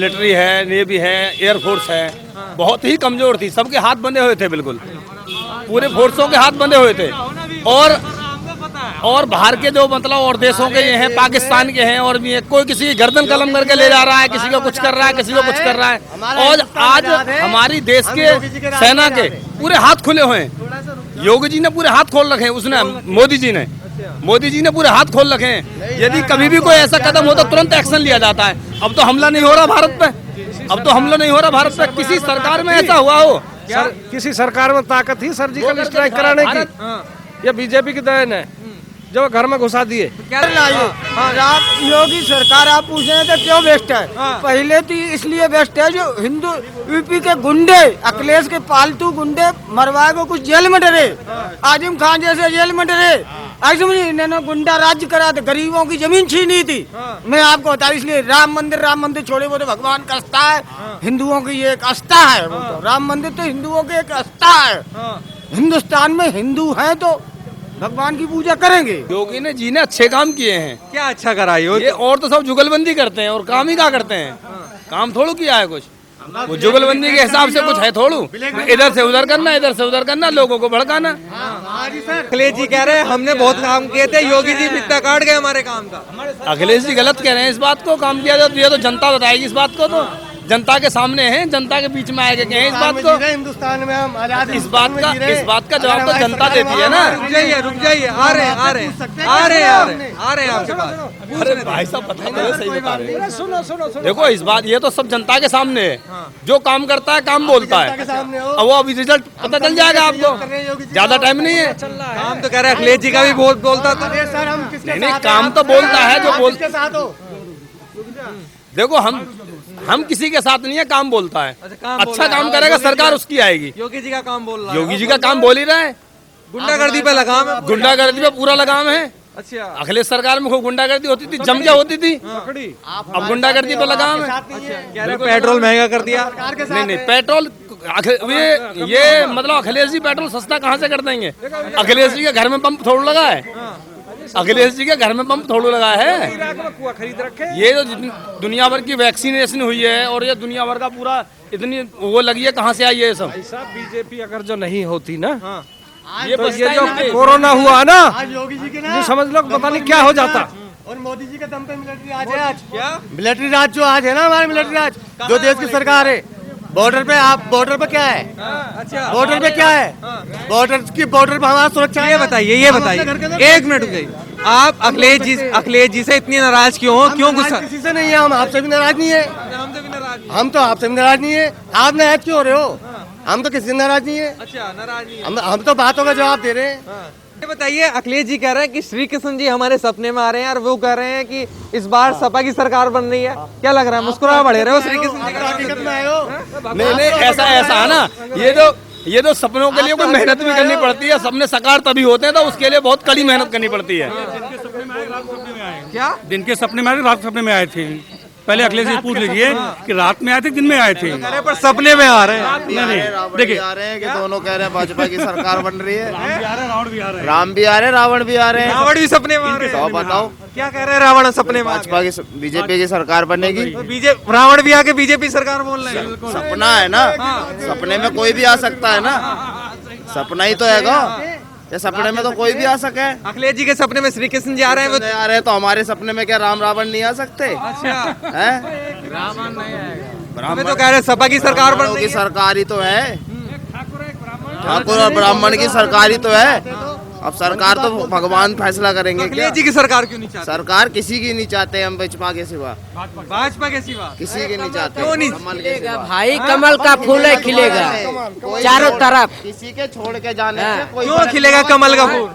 Military है, navy है, air force है, बहुत ही कमजोर थी। सबके हाथ बंधे हुए थे, बिल्कुल पूरे फोर्सों के हाथ बंधे हुए थे। और बाहर के जो मतलब और देशों के ये हैं, पाकिस्तान के हैं, और भी है, कोई किसी की गर्दन कलम करके ले जा रहा है, किसी को कुछ कर रहा है, किसी को कुछ कर रहा है। और आज हमारी देश के सेना के पूरे हाथ खुले हुए हैं। योगी जी ने पूरे हाथ खोल रखे हैं, उसने मोदी जी ने पूरे हाथ खोल रखे हैं। यदि कभी भी कोई ऐसा कदम हो तो तुरंत एक्शन लिया जाता है। अब तो हमला नहीं हो रहा भारत पे, किसी सरकार में ऐसा हुआ हो? किसी सरकार में ताकत ही सर्जिकल स्ट्राइक कराने की, ये बीजेपी की देन है जो घर में घुसा दिए। योगी सरकार आप पूछ रहे थे क्यों बेस्ट है? पहले तो इसलिए बेस्ट है जो हिंदू यूपी के गुंडे, अखिलेश के पालतू गुंडे मरवाए को कुछ जेल में डरे, आजम खान जैसे जेल में डरे। इन्होंने गुंडा राज्य करा था, गरीबों की जमीन छीनी थी। मैं आपको बता, इसलिए राम मंदिर छोड़े, वो तो भगवान का आस्था है, हिंदुओं की ये एक आस्था है। वो तो राम मंदिर तो हिंदुओं की एक आस्था है। हिंदुस्तान में हिंदू हैं तो भगवान की पूजा करेंगे। योगी ने जी ने अच्छे काम किए हैं। क्या अच्छा करा ये और तो सब जुगलबंदी करते हैं, और काम ही क्या करते हैं? काम थोड़ू किया है कुछ। वो जुगलबंदी के हिसाब से कुछ है थोड़ू, इधर से उधर करना, लोगों को भड़काना। अखिलेश जी कह रहे हैं हमने बहुत काम किए थे, योगी जी फित्ता काट गए हमारे काम का। अखिलेश जी गलत कह रहे हैं इस बात को। काम किया जाए तो जनता बताएगी इस बात को, तो जनता के सामने है, जनता के बीच में आएगा कहें इस बात को। हिंदुस्तान में हम आजाद, इस बात का जवाब तो जनता देती है ना। रुक जाइए, आ रहे हैं आपके पास। अरे भाई साहब पता नहीं, सही बता रहे हैं। सुनो देखो, इस बात ये तो सब जनता के सामने है। जो काम करता है काम बोलता है, अब वो अभी रिजल्ट पता चल जाएगा आपको, ज्यादा टाइम नहीं है। काम तो कह रहे हैं अखिलेश जी का भी बहुत बोलता था। नहीं, काम तो बोलता है जो बोल। देखो हम किसी के साथ नहीं है, काम बोलता है। अच्छा काम करेगा सरकार उसकी आएगी। योगी जी का काम बोल रहा है, योगी जी का काम बोल ही रहा है। गुंडागर्दी पे लगाम है, गुंडागर्दी पे पूरा लगाम है। अच्छा, अखिलेश सरकार में खूब गुंडागर्दी होती थी, जम के होती थी। अब गुंडागर्दी पे लगाम है। पेट्रोल महंगा कर दिया। नहीं, पेट्रोल ये मतलब अखिलेश जी पेट्रोल सस्ता कहाँ से कर देंगे? अखिलेश जी के घर में पंप थोड़ा लगा है, अखिलेश जी के घर में पंप थोड़ा लगा है। खरीद रखे। ये जो दुनिया भर की वैक्सीनेशन हुई है, और ये दुनिया भर का पूरा इतनी वो लगी है, कहाँ से आई है ये सब? बीजेपी अगर जो नहीं होती ना, ये तो ये जो कोरोना हुआ ना, योगी जी के जो समझ लो पता नहीं क्या हो जाता। और मोदी जी के दम पे मिलिट्री राज है। आज क्या मिलिट्री राज जो आज है ना, हमारे मिलिट्री राज, जो देश की सरकार है। बॉर्डर पे क्या है? अच्छा, बॉर्डर पे क्या है? बॉर्डर पे हमारा सुरक्षा। ये बताइए, एक मिनट रुक जाइए। आप अखिलेश जी से इतनी नाराज क्यों हो? क्यों गुस्सा? किसी से नहीं है, हम आपसे भी नाराज नहीं है। हमसे भी नाराज। हम तो आपसे भी नाराज नहीं है। आप नाराज क्यों हो रहे हो? हम तो किसी से नाराज नहीं है। अच्छा, नाराज नहीं है। हम तो बातों का जवाब दे रहे हैं। ये बताइए, अखिलेश जी कह रहे हैं कि श्री कृष्ण जी हमारे सपने में आ रहे हैं, और वो कह रहे हैं कि इस बार सपा की सरकार बन रही है। क्या लग रहा है, मुस्कुरा बढ़े रहे हो श्री कृष्ण जी? हकीकत में आए हो? नहीं, ऐसा है ना, ये तो सपनों के लिए कोई मेहनत भी करनी पड़ती है। सपने साकार तभी होते हैं, तो उसके लिए बहुत कड़ी मेहनत करनी पड़ती है। क्या दिन के सपने में आए, रात के सपने में आए थे? पहले अखिलेश जी पूछ लीजिए कि रात में आए थे, दिन में आए थे? पर सपने में आ रहे हैं। नहीं, देखिए आ रहे हैं कि दोनों कह रहे हैं भाजपा की सरकार बन रही है। रावण भी आ रहे हैं, राम भी आ रहे हैं, रावण भी आ रहे हैं। रावण भी सपने में आ रहे तो हैं। बताओ क्या कह रहे हैं? रावण सपने में भाजपा की बीजेपी की सरकार बनेगी। बीजेपी, रावण भी आके बीजेपी सरकार बोल रहे हैं। सपना है ना, सपने में कोई भी आ सकता है ना, सपना ही तो है। ये सपने में तो कोई भी आ सके। अखिलेश जी के सपने में श्री कृष्ण जी आ रहे हैं, नहीं आ रहे हैं, तो हमारे सपने में क्या राम रावण नहीं आ सकते? अच्छा, हैं? हमें तो कह रहे हैं सपा की सरकार बन रही की है। सरकार ही तो है, ठाकुर और ब्राह्मण की सरकार ही तो है। अब सरकार तो भगवान फैसला करेंगे। अखिलेश जी की सरकार क्यों नहीं चाहते? सरकार किसी की नहीं चाहते हम, भाजपा के सिवा भाजपा के सिवा किसी की नहीं चाहते। क्यों नहीं? कमल के सिवा। भाई कमल का फूल है, खिलेगा कोई चारों छोड़- तरफ। किसी के छोड़ के जाने से कोई क्यों फर्क खिलेगा कमल का फूल?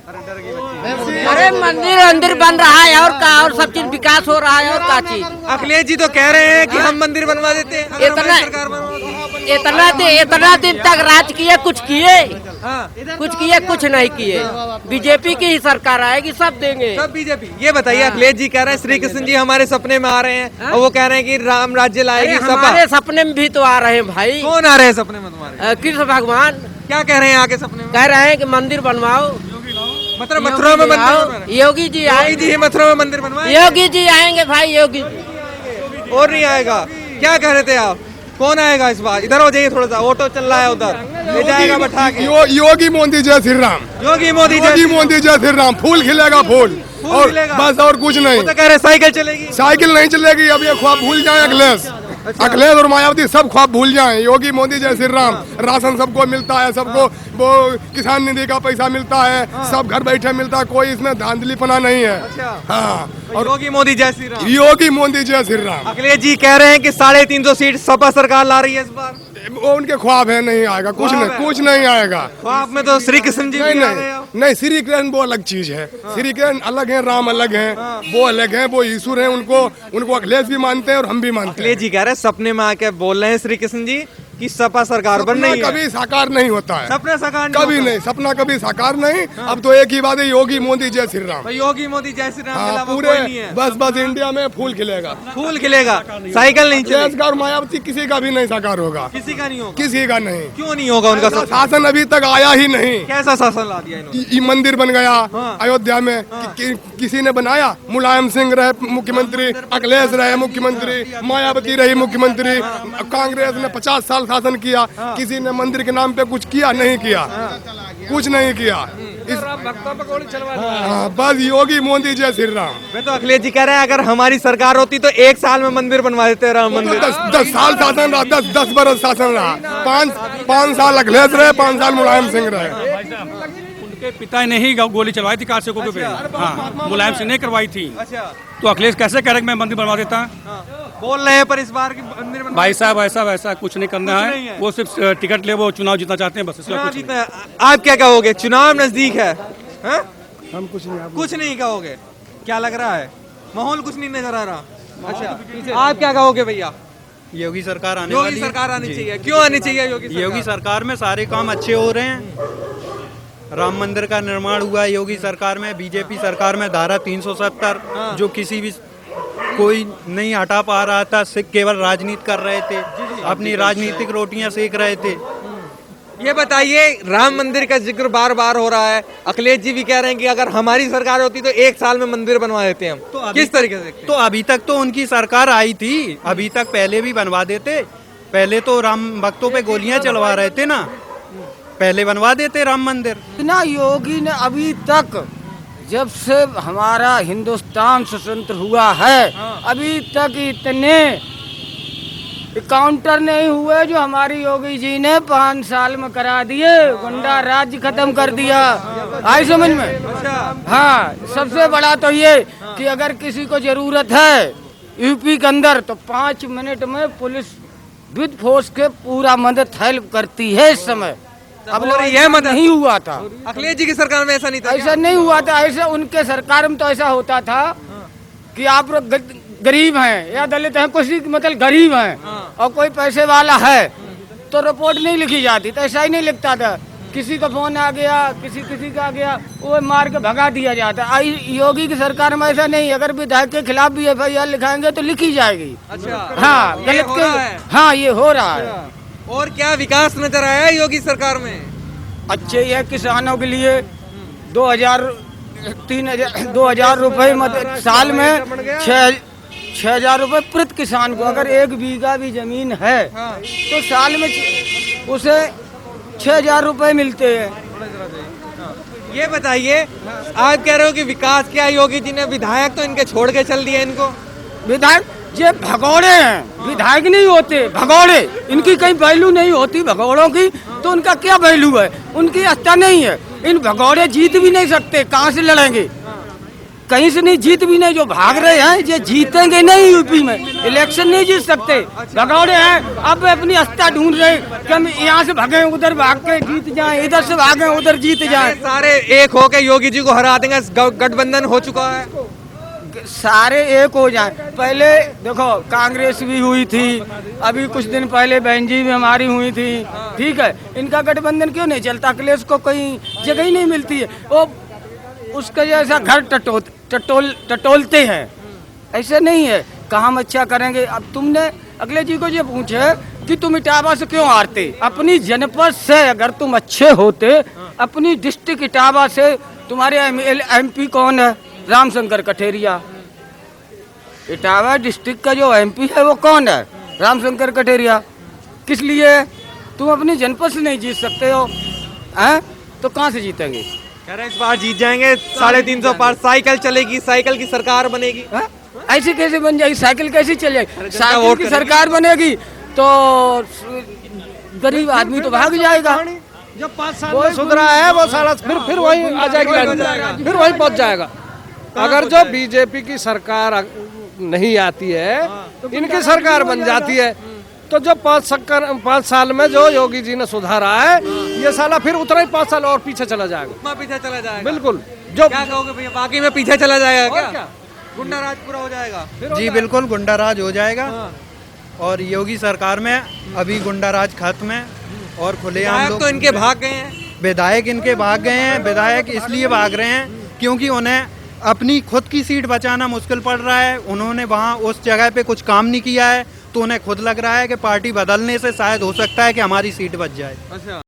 अरे मंदिर बन रहा है, और सब चीज विकास हो रहा है, और क्या चीज। अखिलेश जी तो कह रहे हैं कि हम मंदिर बनवा देते हैं अगर हमारी सरकार बनवा देती। इतना दिन तक राज किए, कुछ किए, हाँ, कुछ नहीं किए। बीजेपी की ही सरकार आएगी, सब देंगे। सब बीजेपी। ये बताइए, अखिलेश जी कह रहे हैं श्री कृष्ण जी हमारे सपने में आ रहे हैं, और वो कह रहे हैं कि राम राज्य लाएगी सपा। हमारे सपने में भी तो आ रहे हैं भाई। कौन आ रहे हैं सपने में तुम्हारे? कृष्ण भगवान क्या कह रहे हैं आगे सपने में? कह रहे हैं कि मंदिर बनवाओ। मतलब मथुरा में मंदिर बनवा रहे हैं। योगी जी योगी आएंगे, जी मथुरा में मंदिर बनवाए। योगी जी आएंगे भाई, योगी और नहीं आएगा। क्या कह रहे थे आप, कौन आएगा इस बार? इधर हो जाइए थोड़ा सा, ऑटो चल रहा है उधर, ले जाएगा बैठा के। योगी मोदी जय श्री राम, योगी मोदी योगी मोदी जय श्री राम। फूल खिलेगा फूल, और खिलेगा। बस और कुछ नहीं। वो तो कह रहे साइकिल चलेगी। साइकिल नहीं चलेगी, अब ये ख्वाब भूल जाए अखिलेश। अखिलेश और मायावती सब ख्वाब भूल जाएं। योगी मोदी जय श्री राम। राशन सबको मिलता है, सबको वो किसान निधि का पैसा मिलता है, सब घर बैठे मिलता है, कोई इसमें धांधलीपना नहीं है। हाँ, और योगी मोदी जय श्री राम। योगी मोदी जय श्री राम। अखिलेश जी कह रहे हैं कि 350 सीट सपा सरकार ला रही है इस बार। वो उनके ख्वाब है, नहीं आएगा, कुछ नहीं, कुछ नहीं आएगा। ख्वाब में तो श्री कृष्ण जी नहीं भी आ रहे हैं। नहीं, श्री कृष्ण वो अलग चीज है। श्री कृष्ण अलग है, राम अलग है, वो अलग है, वो ईश्वर है। उनको अखिलेश भी मानते हैं और हम भी मानते हैं। अखिलेश जी कह रहे हैं सपने में आके बोल रहे हैं श्री कृष्ण जी कि सपा सरकार बन रही है। कभी साकार नहीं होता है, सपना साकार कभी नहीं, सपना कभी साकार नहीं। अब तो एक ही बात है, योगी मोदी जय श्री राम। तो योगी मोदी जय श्री राम के हाँ, अलावा पूरे कोई नहीं है। बस इंडिया में फूल खिलेगा, फूल खिलेगा, साइकिल नहीं चलेगी। अखिलेश और मायावती किसी का भी नहीं साकार होगा, किसी का नहीं होगा। किसी का नहीं। क्यों नहीं होगा उनका सपना? शासन अभी तक आया ही नहीं। कैसा शासन ला दिया इन्होंने? ये मंदिर बन गया अयोध्या में, किसी ने बनाया? मुलायम सिंह रहे मुख्यमंत्री, अखिलेश रहे मुख्यमंत्री, मायावती रही मुख्यमंत्री, कांग्रेस ने 50 साल शासन किया, किसी ने मंदिर के नाम पे कुछ किया? नहीं किया, कुछ नहीं किया। भक्तों पर गोली चलवा दी। हाँ, बस योगी मोदी जय श्री राम। मैं तो अखिलेश जी कह रहे हैं अगर हमारी सरकार होती तो 1 साल में मंदिर बनवा देते राम मंदिर। 10 साल शासन रहा, 10 बरस शासन रहा। 5 साल अखिलेश रहे, 5 साल मुलायम सिंह रहे। उनके पिता ने ही गोली चलवाई थी कारसेवकों पे। हाँ, मुलायम सिंह ने करवाई थी। तो अखिलेश कैसे कह रहे कि मैं मंदिर बनवा देता? बोल रहे हैं पर इस बार की मंदिर बनवा। भाई साहब ऐसा वैसा कुछ नहीं करना है, वो सिर्फ टिकट ले, वो चुनाव जीतना चाहते हैं, बस इसका कुछ नहीं। आप क्या कहोगे, चुनाव नजदीक है? हम कुछ नहीं कहोगे? क्या लग रहा है, माहौल कुछ नहीं नजर आ रहा? अच्छा, आप क्या कहोगे भैया? योगी सरकार आने योगी वाली है। सरकार आनी चाहिए। क्यों आनी चाहिए योगी सरकार में सारे काम अच्छे हो रहे हैं। राम मंदिर का निर्माण हुआ है योगी सरकार में। बीजेपी सरकार में धारा 370 जो किसी भी कोई नहीं हटा पा रहा था, सिर्फ केवल राजनीति कर रहे थे, अपनी राजनीतिक रोटियां सेक रहे थे। ये बताइए, राम मंदिर का जिक्र बार बार हो रहा है, अखिलेश जी भी कह रहे हैं कि अगर हमारी सरकार होती तो 1 साल में मंदिर बनवा देते हम। तो किस तरीके से देखते हैं? तो अभी तक तो उनकी सरकार आई थी, अभी तक पहले भी बनवा देते। पहले तो राम भक्तों पे गोलियां चलवा रहे थे ना, पहले बनवा देते राम मंदिर। ना योगी ने अभी तक, जब से हमारा हिंदुस्तान स्वतंत्र हुआ है, अभी तक इतने काउंटर नहीं हुए जो हमारी योगी जी ने 5 साल में करा दिए। गुंडा राज्य खत्म कर दिया। आई समझ में? हाँ, सबसे बड़ा तो ये कि अगर किसी को जरूरत है यूपी के अंदर तो 5 मिनट में पुलिस विद फोर्स के पूरा मदद हेल्प करती है इस समय। अब यह मदद नहीं हुआ था अखिलेश जी की सरकार में, ऐसा नहीं था। ऐसा नहीं हुआ था। ऐसा उनके सरकार में तो ऐसा होता था कि आप लोग गरीब हैं या दलित हैं, कुछ मतलब गरीब हैं और कोई पैसे वाला है तो रिपोर्ट नहीं लिखी जाती, तो ऐसा ही नहीं लिखता था। किसी का फोन आ गया, किसी का आ गया, वो मार के भगा दिया जाता। योगी की सरकार में ऐसा नहीं, अगर विधायक के खिलाफ भी FIR लिखाएंगे तो लिखी जाएगी। अच्छा, हाँ, गलत के, हाँ ये हो रहा है। और क्या विकास नजर आया है योगी सरकार में? अच्छे ही है किसानों के लिए। 2000 रुपए साल में 6,000 रुपए प्रति किसान को। अगर 1 बीघा भी जमीन है तो साल में उसे 6,000 रुपए मिलते हैं। ये बताइए, आप कह रहे हो कि विकास क्या, योगी जी ने विधायक तो इनके छोड़ के चल दिया इनको। विधायक ये भगोड़े हैं, विधायक नहीं होते, भगोड़े। इनकी कहीं वैल्यू नहीं होती भगोड़ों की, तो उनका क्या वैल्यू है? उनकी आस्था नहीं है। इन भगोड़े जीत भी नहीं सकते, कहाँ से लड़ेंगे? कहीं से नहीं, जीत भी नहीं। जो भाग रहे हैं ये जीतेंगे नहीं, यूपी में इलेक्शन नहीं जीत सकते, भगोड़े हैं। अब अपनी आस्था ढूंढ रहे कि हम यहाँ से भागे उधर भाग के जीत जाएं, इधर से भागे उधर जीत जाएं। सारे एक होके योगी जी को हरा देंगे, गठबंधन हो चुका है, सारे एक हो जाएं। पहले देखो कांग्रेस भी हुई थी, अभी कुछ दिन पहले बहन जी भी हमारी हुई थी, ठीक है। इनका गठबंधन क्यों नहीं चलता? अखिलेश को कहीं जगह ही नहीं मिलती है, वो उसका जैसा घर टटोलते हैं। ऐसे नहीं है, काम अच्छा करेंगे। अब तुमने अखिलेश जी को ये पूछे कि तुम इटावा से क्यों हारते? अपनी जनपद से अगर तुम अच्छे होते, अपनी डिस्ट्रिक्ट इटावा से, तुम्हारे MP कौन है? रामशंकर कठेरिया। इटावा डिस्ट्रिक्ट का जो एमपी है वो कौन है? रामशंकर कटेरिया। किस लिए? तुम अपनी जनपद से नहीं जीत सकते हो, हैं? तो कहाँ से जीतेंगे? कह रहे हैं इस बार जीत जाएंगे, 350 पार, साइकिल चलेगी, साइकिल की सरकार बनेगी। हैं? ऐसी कैसे बन जाएगी? साइकिल कैसी चलेगी? साइकिल वोट की करेगी। सरकार बनेगी तो गरीब आदमी तो भाग जाएगा। जब 5 साल में सुधरा है वो साला फिर वही आ जाएगी लाइन, फिर वही पहुंच जाएगा। अगर जो बीजेपी की सरकार नहीं आती है, इनकी सरकार बन जाती है, तो जो 5 साल में जो योगी जी ने सुधारा है, ये साला फिर उतना ही 5 साल और पीछे चला जाएगा। उतना पीछे चला जाएगा। बिल्कुल। जो क्या कहोगे भैया, बाकी में पीछे चला जाएगा और क्या? गुंडा राज पूरा हो जाएगा। जी बिल्कुल गुंडा राज हो जाएगा। और योगी सरकार में अभी गुंडा राज खत्म है और खुलेआम विधायक लोग तो इनके भाग गए हैं। विधायक इनके भाग गए हैं। विधायक इसलिए भाग रहे हैं क्योंकि उन्हें अपनी खुद की सीट बचाना मुश्किल पड़ रहा है। उन्होंने वहाँ उस जगह पे कुछ काम नहीं किया है, तो उन्हें खुद लग रहा है कि पार्टी बदलने से शायद हो सकता है कि हमारी सीट बच जाए। अच्छा।